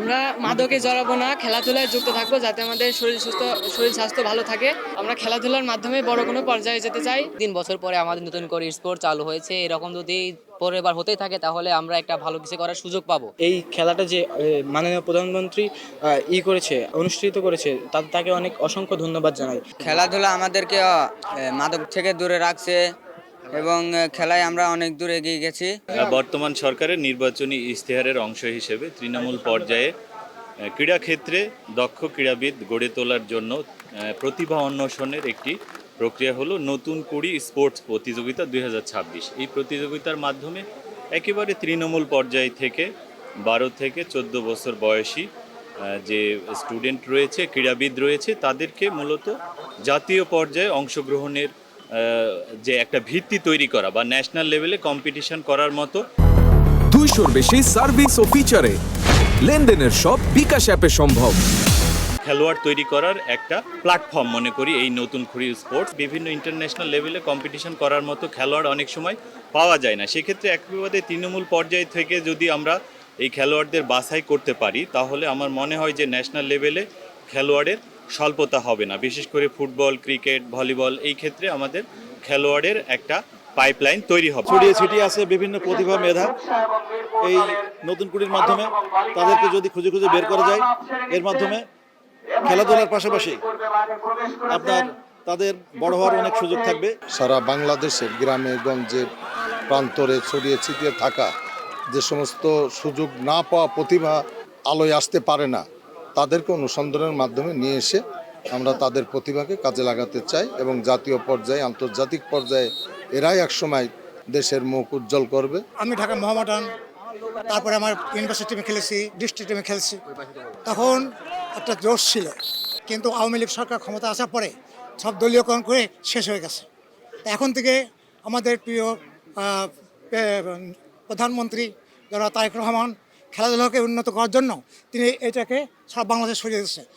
আমরা মাদকে জড়াবো না, খেলাধুলায় যুক্ত থাকবো যাতে আমাদের শরীর স্বাস্থ্য ভালো থাকে। আমরা খেলাধুলার মাধ্যমে বড় কোনো পর্যায়ে যেতে চাই। 3 বছর পরে আমাদের নতুন করে স্পোর্ট চালু হয়েছে, এরকম যদি পরের বার হতেই থাকে তাহলে আমরা একটা ভালো কিছু করার সুযোগ পাবো। এই খেলাটা যে মাননীয় প্রধানমন্ত্রী অনুষ্ঠিত করেছে, তাকে অনেক অসংখ্য ধন্যবাদ জানাই। খেলাধুলা আমাদেরকে মাদক থেকে দূরে রাখছে এবং খেলায় আমরা অনেক দূর এগিয়ে গেছি। বর্তমান সরকারের নির্বাচনী ইশতেহারের অংশ হিসেবে তৃণমূল পর্যায়ে ক্রীড়াক্ষেত্রে দক্ষ ক্রীড়াবিদ গড়ে তোলার জন্য প্রতিভা অন্বেষণের একটি প্রক্রিয়া হলো নতুন কুড়ি স্পোর্টস প্রতিযোগিতা 2026। এই প্রতিযোগিতার মাধ্যমে একেবারে তৃণমূল পর্যায় থেকে 12 থেকে 14 বছর বয়সী যে স্টুডেন্ট রয়েছে, ক্রীড়াবিদ রয়েছে, তাদেরকে মূলত জাতীয় পর্যায়ে অংশগ্রহণের যে একটা ভিত্তি তৈরি করা বা ন্যাশনাল লেভেলে কম্পিটিশন করার মতো 200-র বেশি সার্ভিস ও ফিচারে লেনদেনের সব বিকাশ অ্যাপে সম্ভব। খেলোয়াড় তৈরি করার একটা প্ল্যাটফর্ম মনে করি এই নতুন কুড়ি স্পোর্টস। বিভিন্ন ইন্টারন্যাশনাল লেভেলে কম্পিটিশন করার মতো খেলোয়াড় অনেক সময় পাওয়া যায় না। সেক্ষেত্রে একেবারে তৃণমূল পর্যায় থেকে যদি আমরা এই খেলোয়াড়দের বাছাই করতে পারি তাহলে আমার মনে হয় যে ন্যাশনাল লেভেলে খেলোয়াড়ের স্বল্পতা হবে না। বিশেষ করে ফুটবল, ক্রিকেট, ভলিবল এই ক্ষেত্রে আমাদের খেলোয়াড়ের একটা পাইপলাইন তৈরি হবে। ছড়িয়ে ছিটিয়ে আছে বিভিন্ন প্রতিভা মেধা। এই নতুন কুড়ির মাধ্যমে তাদেরকে যদি খুঁজে খুঁজে বের করা যায়, এর মাধ্যমে খেলাধুলার পাশাপাশি তাদের বড় হওয়ার অনেক সুযোগ থাকবে। সারা বাংলাদেশের গ্রামে গঞ্জে প্রান্তরে ছড়িয়ে ছিটিয়ে থাকা যে সমস্ত সুযোগ না পাওয়া প্রতিভা আলোয় আসতে পারে না, তাদেরকে অনুসন্ধানের মাধ্যমে নিয়ে এসে আমরা তাদের প্রতিভাকে কাজে লাগাতে চাই এবং জাতীয় পর্যায়ে, আন্তর্জাতিক পর্যায়ে এরাই একসময় দেশের মুখ উজ্জ্বল করবে। আমি ঢাকা মোহামেডান, তারপরে আমার ইউনিভার্সিটি টিমে খেলেছি, ডিস্ট্রিক্ট টিমে খেলেছি। তখন একটা জোশ ছিল, কিন্তু আওয়ামী লীগ সরকার ক্ষমতা আসার পরে সব দলীয়করণ করে শেষ হয়ে গেছে। এখন থেকে আমাদের প্রিয় প্রধানমন্ত্রী জনাব তারেক রহমান খেলাধুলাকে উন্নত করার জন্য তিনি এটাকে সব বাংলাদেশে সরিয়ে দিচ্ছে।